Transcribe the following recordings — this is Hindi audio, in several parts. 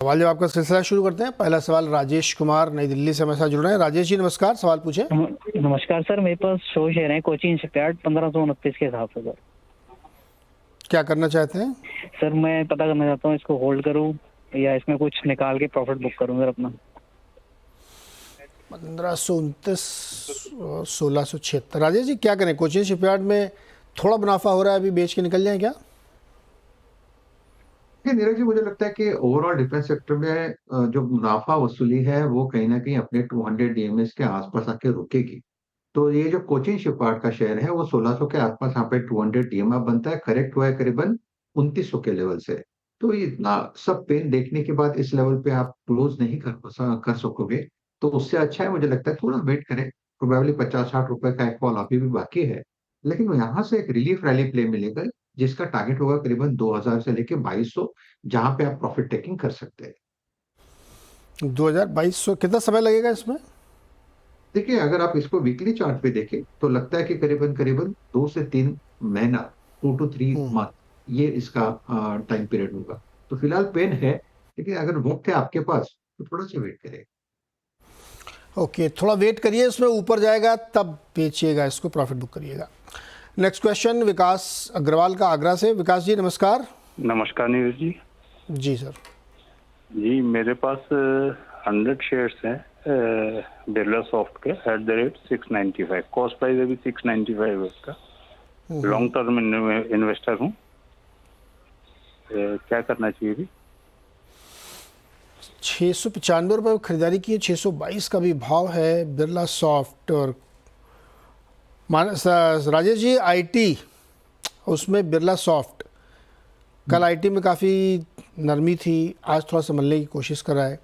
सवाल जवाब का सिलसिला शुरू करते हैं। पहला सवाल राजेश कुमार नई दिल्ली से हमारे साथ जुड़ रहे हैं। राजेश जी नमस्कार, सवाल पूछें। नमस्कार सर, मेरे पास शो शेयर है कोचिंग शिपयार्ड 1529 के हिसाब से। सर क्या करना चाहते हैं? सर मैं पता करना चाहता हूँ इसको होल्ड करूँ या इसमें कुछ निकाल के प्रॉफिट बुक करूँ सर अपना। 1529 और 1676। राजेश जी क्या करें, कोचिंग शिपयार्ड में थोड़ा मुनाफा हो रहा है, अभी बेच के निकल जाए क्या? देखिए नीरज जी, मुझे लगता है कि ओवरऑल डिफेंस सेक्टर में जो मुनाफा वसूली है वो कहीं ना कहीं अपने 200 डीएमएस के आसपास आके रुकेगी। तो ये जो कोचिन शिपयार्ड का शेयर है वो 1600 के आसपास यहाँ पे 200 डीएमएफ बनता है, करेक्ट हुआ है करीबन 2900 के लेवल से। तो ये इतना सब पेन देखने के बाद इस लेवल पे आप क्लोज नहीं कर सकोगे। तो उससे अच्छा है, मुझे लगता है थोड़ा वेट करें। प्रोबेबली 50-60 रुपए का एक फॉल अभी भी बाकी है, लेकिन यहाँ से एक रिलीफ रैली प्ले मिलेगा जिसका टारगेट होगा करीबन 2000 से लेके 2200, जहां पे आप प्रॉफिट टेकिंग कर सकते हैं। 2200 कितना समय लगेगा इसमें? देखिए अगर आप इसको वीकली चार्ट पे देखें तो लगता है कि करीबन करीबन 2 से 3 महीना, 2 to 3 मंथ, ये इसका टाइम पीरियड होगा। तो फिलहाल पेन है, लेकिन अगर वक्त है आपके पास तो थोड़ा सा वेट करें। ओके, थोड़ा वेट करिए, इसमें ऊपर जाएगा तब बेचिएगा, इसको प्रॉफिट बुक करिएगा। नेक्स्ट क्वेश्चन विकास अग्रवाल का आगरा से। विकास जी नमस्कार। नमस्कार नीरज जी। जी सर। जी मेरे पास 100 शेयर्स हैं बिरला सॉफ्ट के at the rate 695। Cost price अभी 695 है उसका। लॉन्ग टर्म इन्वेस्टर हूँ। क्या करना चाहिए अभी? 695 रुपये खरीदारी की है, 622 का भी भाव है बिरला सॉफ्ट। और राजेश जी आईटी, उसमें बिरला सॉफ्ट कल आईटी में काफ़ी नरमी थी, आज थोड़ा संभलने की कोशिश कर रहा है।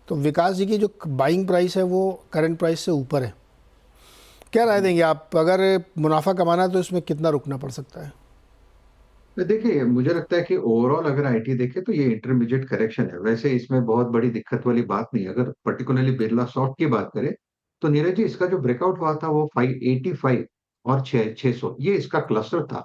तो विकास जी की जो बाइंग प्राइस है वो करंट प्राइस से ऊपर है, क्या राय देंगे आप? अगर मुनाफा कमाना है तो इसमें कितना रुकना पड़ सकता है? तो देखिए मुझे लगता है कि ओवरऑल अगर आईटी देखे तो ये इंटरमीडिएट करेक्शन है। वैसे इसमें बहुत बड़ी दिक्कत वाली बात नहीं है। अगर पर्टिकुलरली बिरला सॉफ्ट की बात करें तो नीरज जी, इसका जो ब्रेकआउट हुआ था वो 585 और 600, ये इसका क्लस्टर था।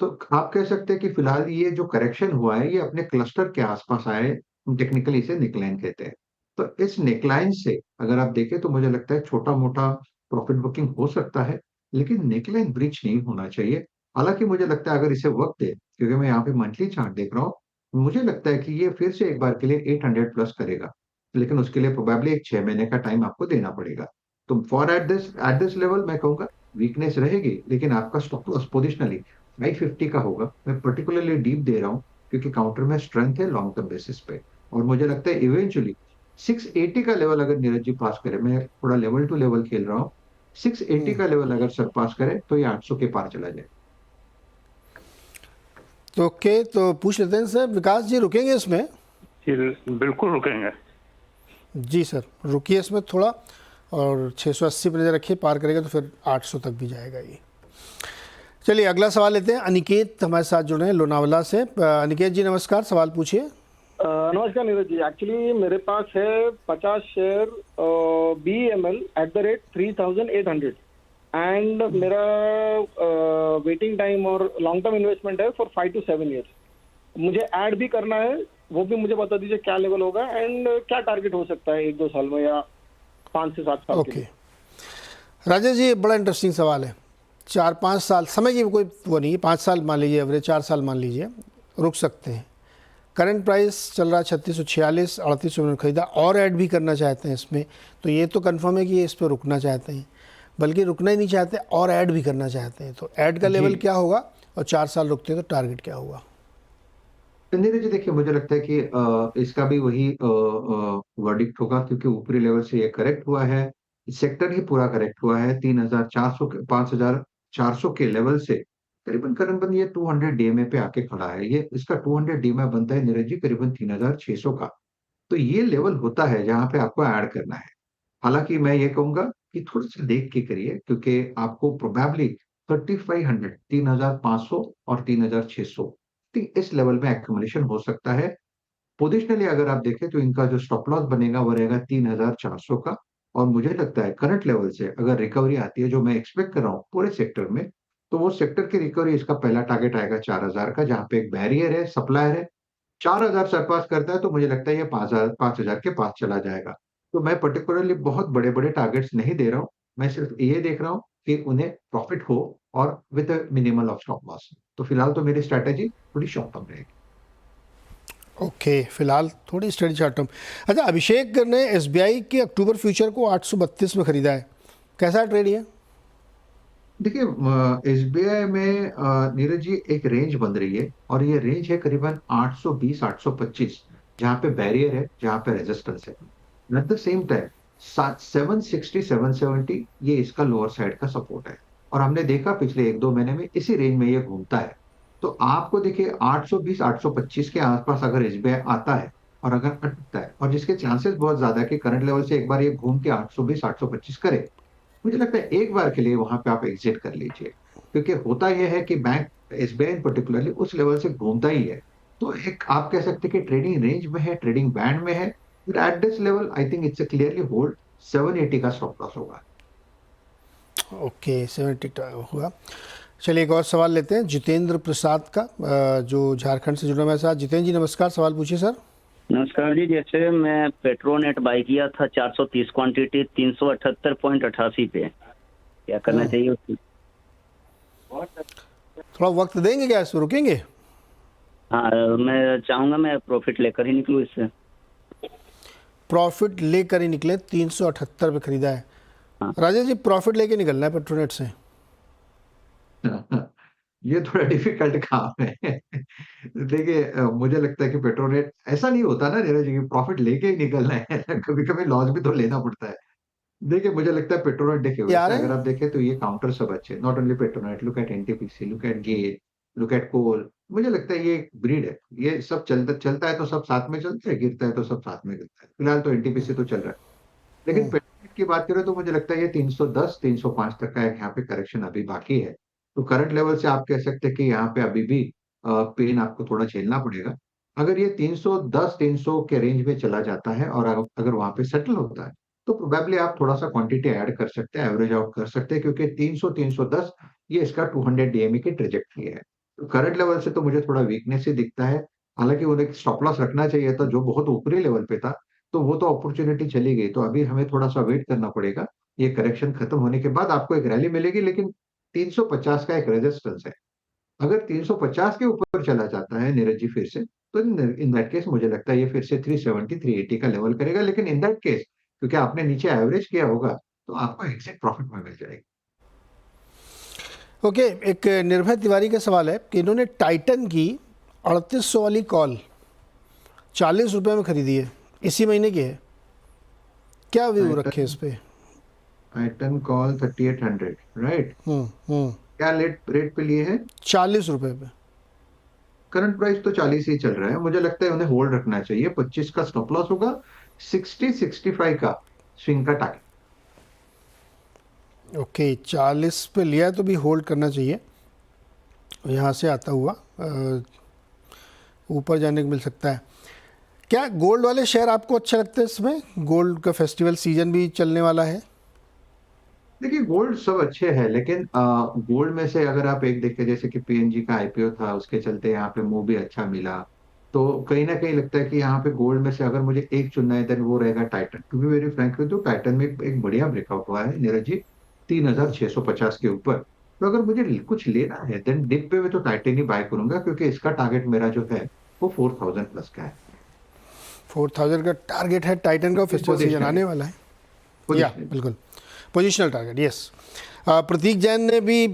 तो आप कह सकते हैं कि फिलहाल ये जो करेक्शन हुआ है ये अपने क्लस्टर के आसपास आए। टेक्निकली इसे नेकलाइन कहते हैं। तो इस नेकलाइन से अगर आप देखें तो मुझे लगता है छोटा मोटा प्रॉफिट बुकिंग हो सकता है, लेकिन नेकलाइन ब्रीच नहीं होना चाहिए। हालांकि मुझे लगता है अगर इसे वक्त दे, क्योंकि मैं यहाँ पे मंथली चार्ट देख रहा हूँ, मुझे लगता है कि ये फिर से एक बार के लिए 800 प्लस करेगा, लेकिन उसके लिए प्रोबेबली एक 6 महीने का टाइम आपको देना पड़ेगा। तो फॉर एट दिस लेवल मैं कहूंगा वीकनेस रहेगी, लेकिन आपका स्टॉप लॉस पोजिशनली 550 का होगा। मैं पर्टिकुलरली डीप दे रहा हूँ क्योंकि काउंटर में स्ट्रेंथ है लॉन्ग टर्म बेसिस पे। और मुझे लगता है इवेंचुअली 680 का लेवल अगर नीरज जी पास करे, मैं थोड़ा लेवल टू लेवल खेल रहा हूँ, 680 का लेवल अगर सर पास करे तो ये 800 के पार चला जाए। तो ओके, तो पूछ लेते हैं सर, विकास जी रुकेंगे इसमें? जी बिल्कुल रुकेंगे। जी सर रुकिए इसमें थोड़ा, और 680 पर नजर रखिए, पार करेगा तो फिर 800 तक भी जाएगा ये। चलिए अगला सवाल लेते हैं। अनिकेत हमारे साथ जुड़े हैं लोनावला से। अनिकेत जी नमस्कार, सवाल पूछिए। नमस्कार नीरज जी, एक्चुअली मेरे पास है 50 share BEML at the rate 3800 and मेरा वेटिंग टाइम और लॉन्ग टर्म इन्वेस्टमेंट है फॉर 5 to 7 ईयर्स। मुझे ऐड भी करना है, वो भी मुझे बता दीजिए क्या लेवल होगा एंड क्या टारगेट हो सकता है 1-2 साल में या 5 से 7 साल के ओके लिए। राजेश जी, बड़ा इंटरेस्टिंग सवाल है। 4-5 साल समय की कोई वो नहीं है, 5 साल मान लीजिए एवरेज, 4 साल मान लीजिए, रुक सकते हैं। करंट प्राइस चल रहा है 3646, 3800 में खरीदा, और ऐड भी करना चाहते हैं इसमें, तो ये तो कंफर्म है कि ये इस पर रुकना चाहते हैं, बल्कि रुकना ही नहीं चाहते और ऐड भी करना चाहते हैं। तो ऐड का लेवल क्या होगा, और 4 साल रुकते हैं तो टारगेट क्या होगा? नीरज जी देखिए, मुझे लगता है कि इसका भी वही वर्डिक्ट होगा, क्योंकि ऊपरी लेवल से ये करेक्ट हुआ है। सेक्टर ही पूरा करेक्ट हुआ है 3400 के 5400 के लेवल से करीबन करीबन ये 200 डीएमए पे आके खड़ा है। ये इसका 200 डीएमए बनता है नीरज जी करीबन 3600 का। तो ये लेवल होता है जहां पे आपको ऐड करना है। हालांकि मैं ये कहूंगा कि थोड़ा सा देख के करिए, क्योंकि आपको प्रोबेबली 3500, 3500 और 3600, इस लेवल में एक्यूमुलेशन हो सकता है। पोजिशनली अगर आप देखें तो इनका जो स्टॉप लॉस बनेगा वो रहेगा 3400 का। और मुझे लगता है करंट लेवल से अगर रिकवरी आती है, जो मैं एक्सपेक्ट कर रहा हूँ पूरे सेक्टर में, तो वो सेक्टर की रिकवरी इसका पहला टारगेट आएगा 4000 का, जहां पे एक बैरियर है, सप्लायर है। 4000 सरपास करता है तो मुझे लगता है ये 5000 के पास चला जाएगा। तो मैं पर्टिकुलरली बहुत बड़े-बड़े टारगेट्स नहीं दे रहा हूँ। मैं सिर्फ ये देख रहा हूँ कि उन्हें प्रॉफिट हो और with a minimal of stop loss. तो फिलहाल तो मेरी स्ट्रैटेजी थोड़ी शॉर्ट टर्म रहेगी। ओके, फिलहाल थोड़ी स्टडी शॉर्ट टर्म। अच्छा, अभिषेक ने एसबीआई के अक्टूबर फ्यूचर को 832 में खरीदा है, कैसा ट्रेड ये? देखिए एसबीआई में नीरज जी एक रेंज बन रही है और ये रेंज है करीबन 820 825, जहां पे बैरियर है, जहां पे रेजिस्टेंस है। एट द सेम टाइम 760 770 ये इसका लोअर साइड का सपोर्ट है और हमने देखा पिछले 1-2 महीने में इसी रेंज में ये घूमता है। तो आपको देखिए 820 825 के आसपास अगर एसबीआई आता है और अगर अटकता है और जिसके चांसेस बहुत ज्यादा है कि करंट लेवल से एक बार ये घूम के 820 825 करे, मुझे लगता है एक बार के लिए वहां पे आप एग्जिट कर लीजिए, क्योंकि होता यह है कि बैंक एसबीआई पर्टिकुलरली उस लेवल से घूमता ही है। तो एक आप कह सकते हैं कि ट्रेडिंग रेंज में है, ट्रेडिंग बैंड में है। At this level I think it's a clearly hold. 780 का स्टॉप लॉस होगा। ओके, 70 हुआ। चलिए एक और सवाल लेते हैं जितेंद्र प्रसाद का, जो झारखंड से जुड़ा हुआ है। साथ जितेंद्र जी नमस्कार, सवाल पूछिए सर। नमस्कार जी। जैसे मैं पेट्रोनेट बाई किया था 430 क्वांटिटी 378.88 पे, क्या करना चाहिए उसकी? थोड़ा वक्त देंगे क्या, इसको रुकेंगे? हाँ, मैं चाहूंगा मैं प्रॉफिट लेकर ही निकलूँ इससे। प्रॉफिट लेकर ही निकले, 378 पे खरीदा है। हाँ। राजेश जी, प्रॉफिट लेके निकलना है पेट्रोनेट से? ये थोड़ा डिफिकल्ट काम है। देखिए मुझे लगता है कि पेट्रोनेट ऐसा नहीं होता ना नीरज जी, प्रॉफिट लेके ही निकलना है। कभी कभी लॉस भी तो लेना पड़ता है। देखिए मुझे लगता है पेट्रोनेट, देखिए यार वैसे है? अगर आप देखें तो ये काउंटर सब अच्छे, not only Petronet, look at NTPC, look at GAIL, look at Coal. मुझे लगता है ये एक ब्रीड है। ये सब चलता चलता है तो सब साथ में चलता है, गिरता है तो सब साथ में गिरता है। फिलहाल तो एनटीपीसी तो चल रहा है, लेकिन पेट्रोनेट की बात करें तो मुझे लगता है ये 310 305 तक का एक यहाँ पे करेक्शन अभी बाकी है। तो करंट लेवल से आप कह सकते हैं कि यहाँ पे अभी भी पेन आपको थोड़ा झेलना पड़ेगा। अगर ये 310 300 के रेंज में चला जाता है और अगर वहां पे सेटल होता है तो प्रोबेबली आप थोड़ा सा क्वांटिटी ऐड कर सकते हैं, एवरेज आउट कर सकते हैं, क्योंकि 300 310 ये इसका 200 डीएमए की ट्रेजेक्टरी है। तो करंट लेवल से तो मुझे थोड़ा वीकनेस ही दिखता है। हालांकि उन्हें स्टॉप लॉस रखना चाहिए था, जो बहुत ऊपरी लेवल पे था, तो वो तो अपॉर्चुनिटी चली गई। तो अभी हमें थोड़ा सा वेट करना पड़ेगा। ये करेक्शन खत्म होने के बाद आपको एक रैली मिलेगी, लेकिन 350 का एक रेजिस्टेंस है। अगर 350 के ऊपर चला जाता है नीरज जी फिर से, तो इन दैट केस मुझे लगता है ये फिर से 370 380 का लेवल करेगा। लेकिन इन दैट केस क्योंकि आपने नीचे एवरेज किया होगा तो आपको एग्जैक्ट प्रॉफिट में मिल जाएगी। ओके, एक निर्भय तिवारी का सवाल है कि इन्होंने टाइटन की 3800 वाली कॉल 40 रुपए में खरीदी है, इसी महीने की है, क्या व्यू रखे इस पे? Titan call 3800, right? क्या रेट पे लिए है? 40 रुपए पे। करंट प्राइस तो 40 ही चल रहा है। मुझे लगता है उन्हें होल्ड रखना चाहिए। 25 का स्टॉप लॉस होगा, 60 65 का स्विंग का टारगेट। ओके, 40 पे लिया है तो भी होल्ड करना चाहिए। यहाँ से आता हुआ ऊपर जाने को मिल सकता है। क्या गोल्ड वाले शेयर आपको अच्छे लगते हैं? इसमें गोल्ड का फेस्टिवल सीजन भी चलने वाला है। देखिए गोल्ड सब अच्छे हैं, लेकिन गोल्ड में से अगर आप एक देखें, जैसे कि पीएनजी का आईपीओ था, उसके चलते यहाँ पे मूव भी अच्छा मिला। तो कहीं ना कहीं लगता है कि यहाँ पे गोल्ड में से अगर मुझे एक चुनना है देन वो रहेगा Titan. To be very frank with you, Titan में एक बढ़िया ब्रेकआउट हुआ है नीरज जी, 3650 के ऊपर। तो अगर मुझे कुछ लेना है देन डिप पे मैं तो टाइटन ही बाय करूंगा, क्योंकि इसका टारगेट मेरा जो है वो 4000 प्लस का है। 4000 का टारगेट है टाइटन का, फेस्टिवल सीजन आने वाला है। या बिल्कुल पोजिशनल टारगेट, यस। प्रतीक जैन ने भी